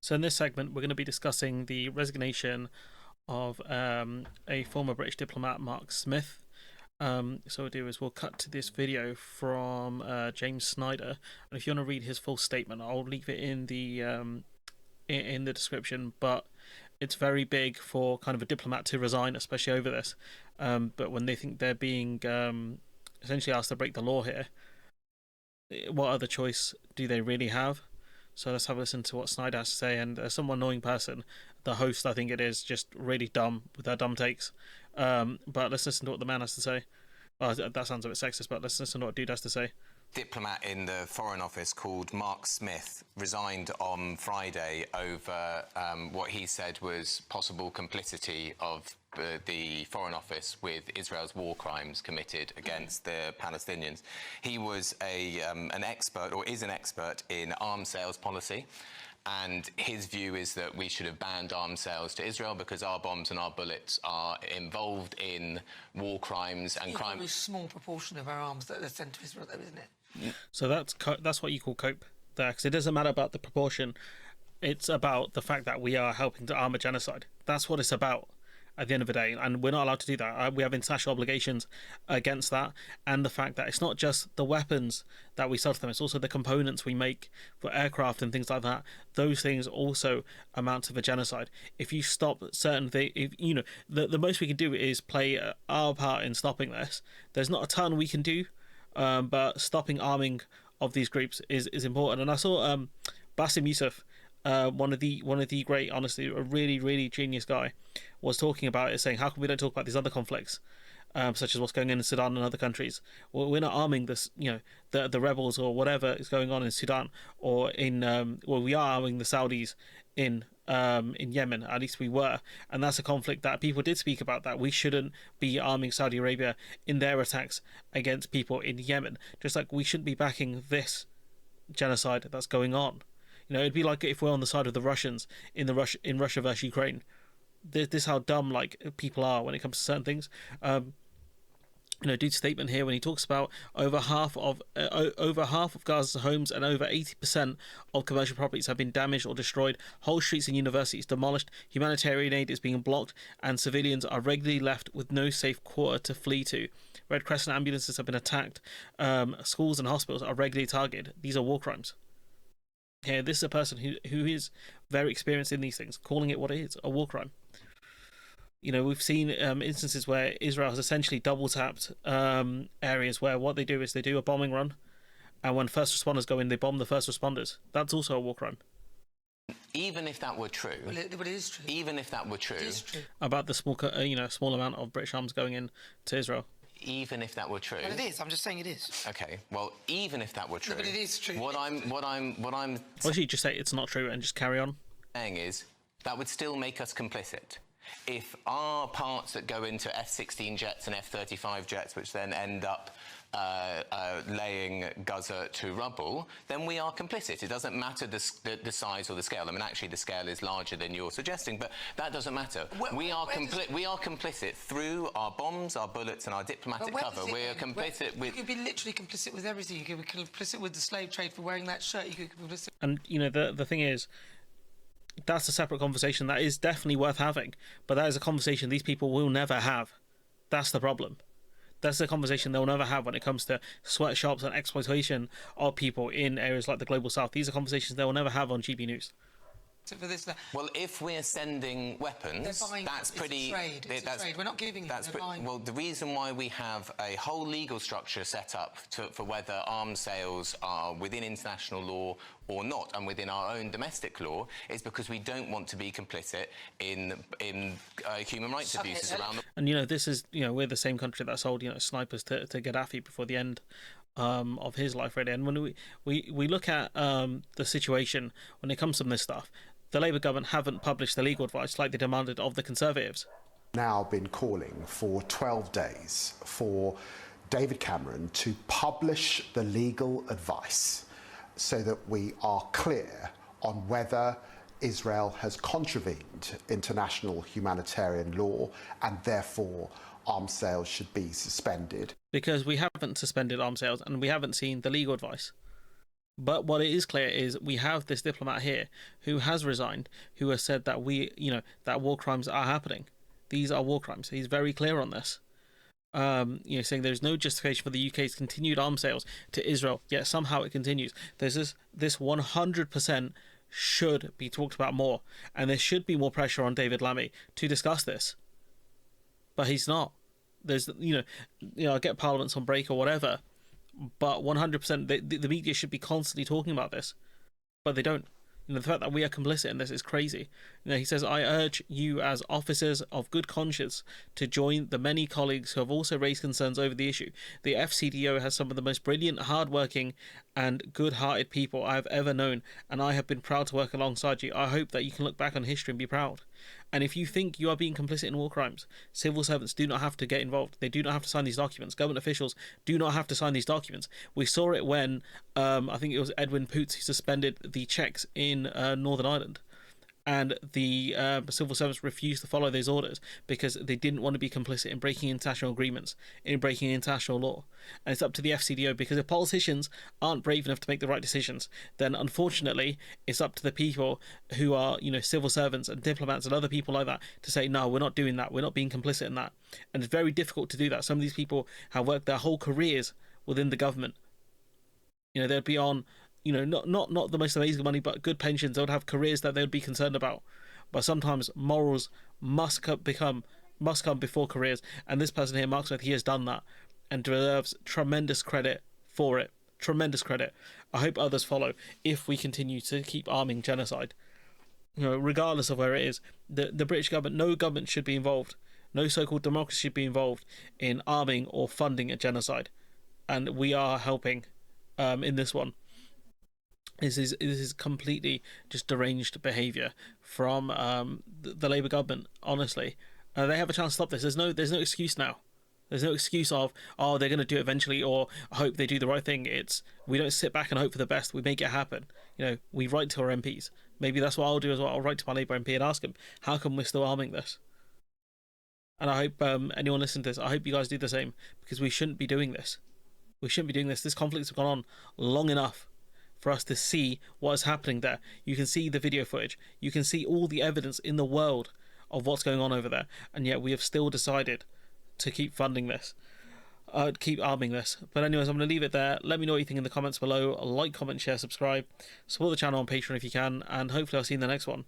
So in this segment, we're going to be discussing the resignation of a former British diplomat, Mark Smith. So what we'll do is we'll cut to this video from James Snyder, and if you want to read his full statement, I'll leave it in the description. But it's very big for kind of a diplomat to resign, especially over this. But when they think they're being essentially asked to break the law here, what other choice do they really have? So let's have a listen to what Snyder has to say. And some annoying person, the host, I think it is, just really dumb with their dumb takes. But let's listen to what the man has to say. Well, that sounds a bit sexist, but let's listen to what dude has to say. Diplomat in the Foreign Office called Mark Smith resigned on Friday over what he said was possible complicity of the Foreign Office with Israel's war crimes committed against the Palestinians. He was an expert, or is an expert, in arms sales policy. And his view is that we should have banned arms sales to Israel because our bombs and our bullets are involved in war crimes and crime. A very small proportion of our arms that are sent to Israel, though, isn't it? So that's what you call cope there, because it doesn't matter about the proportion. It's about the fact that we are helping to arm a genocide. That's what it's about at the end of the day, and we're not allowed to do that. We have international obligations against that, and the fact that it's not just the weapons that we sell to them, it's also the components we make for aircraft and things like that. Those things also amount to the genocide. If you stop certain things, if you know, the most we can do is play our part in stopping this. There's not a ton we can do, but stopping arming of these groups is important. And I saw Bassem Youssef, one of the great, honestly, a really genius guy, was talking about it, saying, how come we don't talk about these other conflicts, such as what's going on in Sudan and other countries? Well, we're not arming this, the rebels or whatever is going on in Sudan, or in we are arming the Saudis in Yemen. At least we were, and that's a conflict that people did speak about, that we shouldn't be arming Saudi Arabia in their attacks against people in Yemen, just like we shouldn't be backing this genocide that's going on. It'd be like if we're on the side of the Russians in Russia versus Ukraine. This is how dumb people are when it comes to certain things. Dude's statement here when he talks about over half of Gaza's homes and over 80% of commercial properties have been damaged or destroyed. Whole streets and universities demolished. Humanitarian aid is being blocked, and civilians are regularly left with no safe quarter to flee to. Red Crescent ambulances have been attacked. Schools and hospitals are regularly targeted. These are war crimes. Here, this is a person who is very experienced in these things, calling it what it is, a war crime. We've seen instances where Israel has essentially double-tapped areas where what they do is they do a bombing run, and when first responders go in, they bomb the first responders. That's also a war crime. Even if that were true, well, it is true. Even if that were true, it is true. About the small amount of British arms going in to Israel. Even if that were true, well, it is. I'm just saying it is. Okay. Well, even if that were true, no, but it is true. What I'm. Why don't you just say it's not true and just carry on? Saying is that would still make us complicit. If our parts that go into F-16 jets and F-35 jets, which then end up laying Gaza to rubble, then we are complicit. It doesn't matter the size or the scale. I mean, actually, the scale is larger than you're suggesting, but that doesn't matter. We are complicit through our bombs, our bullets, and our diplomatic cover. We are complicit with. You could be literally complicit with everything. You could be complicit with the slave trade for wearing that shirt. You could be complicit. And the thing is, that's a separate conversation that is definitely worth having, but that is a conversation these people will never have. That's the problem. That's the conversation they'll never have when it comes to sweatshops and exploitation of people in areas like the Global South. These are conversations they will never have on GB News. For this, well, if we're sending weapons, that's pretty. It's a trade. We're not giving it. Well, the reason why we have a whole legal structure set up for whether arms sales are within international law or not, and within our own domestic law, is because we don't want to be complicit in human rights abuses around the. And this is we're the same country that sold snipers to Gaddafi before the end of his life, really. And when we look at the situation when it comes to this stuff, the Labour government haven't published the legal advice like they demanded of the Conservatives. Now been calling for 12 days for David Cameron to publish the legal advice so that we are clear on whether Israel has contravened international humanitarian law and therefore arms sales should be suspended. Because we haven't suspended arms sales and we haven't seen the legal advice. But what it is clear is we have this diplomat here who has resigned, who has said that that war crimes are happening. These are war crimes. He's very clear on this. Saying there's no justification for the UK's continued arms sales to Israel, yet somehow it continues. This 100% should be talked about more, and there should be more pressure on David Lammy to discuss this. But he's not. There's, I get Parliament's on break or whatever, but 100% the media should be constantly talking about this, but they don't. The fact that we are complicit in this is crazy. He says, I urge you as officers of good conscience to join the many colleagues who have also raised concerns over the issue. The FCDO has some of the most brilliant, hard-working and good-hearted people I have ever known, and I have been proud to work alongside you. I hope that you can look back on history and be proud. And if you think you are being complicit in war crimes, civil servants do not have to get involved. They do not have to sign these documents. Government officials do not have to sign these documents. We saw it when, I think it was Edwin Poots who suspended the checks in Northern Ireland. And the civil servants refused to follow those orders because they didn't want to be complicit in breaking international agreements, in breaking international law. And it's up to the FCDO, because if politicians aren't brave enough to make the right decisions, then unfortunately it's up to the people who are, civil servants and diplomats and other people like that to say, no, we're not doing that. We're not being complicit in that. And it's very difficult to do that. Some of these people have worked their whole careers within the government. They'd be on, not the most amazing money, but good pensions. They would have careers that they would be concerned about. But sometimes morals must come before careers. And this person here, Mark Smith, he has done that and deserves tremendous credit for it. Tremendous credit. I hope others follow if we continue to keep arming genocide. Regardless of where it is, the British government, no government should be involved. No so-called democracy should be involved in arming or funding a genocide. And we are helping in this one. This is completely just deranged behaviour from the Labour government. Honestly, they have a chance to stop this. There's no excuse now. There's no excuse of, oh, they're going to do it eventually, or hope they do the right thing. It's, we don't sit back and hope for the best. We make it happen. We write to our MPs. Maybe that's what I'll do as well. I'll write to my Labour MP and ask him, how come we're still arming this? And I hope anyone listening to this, I hope you guys do the same, because we shouldn't be doing this. We shouldn't be doing this. This conflict's gone on long enough for us to see what is happening there. You can see the video footage. You can see all the evidence in the world of what's going on over there. And yet we have still decided to keep funding this, keep arming this. But anyways, I'm going to leave it there. Let me know what you think in the comments below. Like, comment, share, subscribe. Support the channel on Patreon if you can. And hopefully I'll see you in the next one.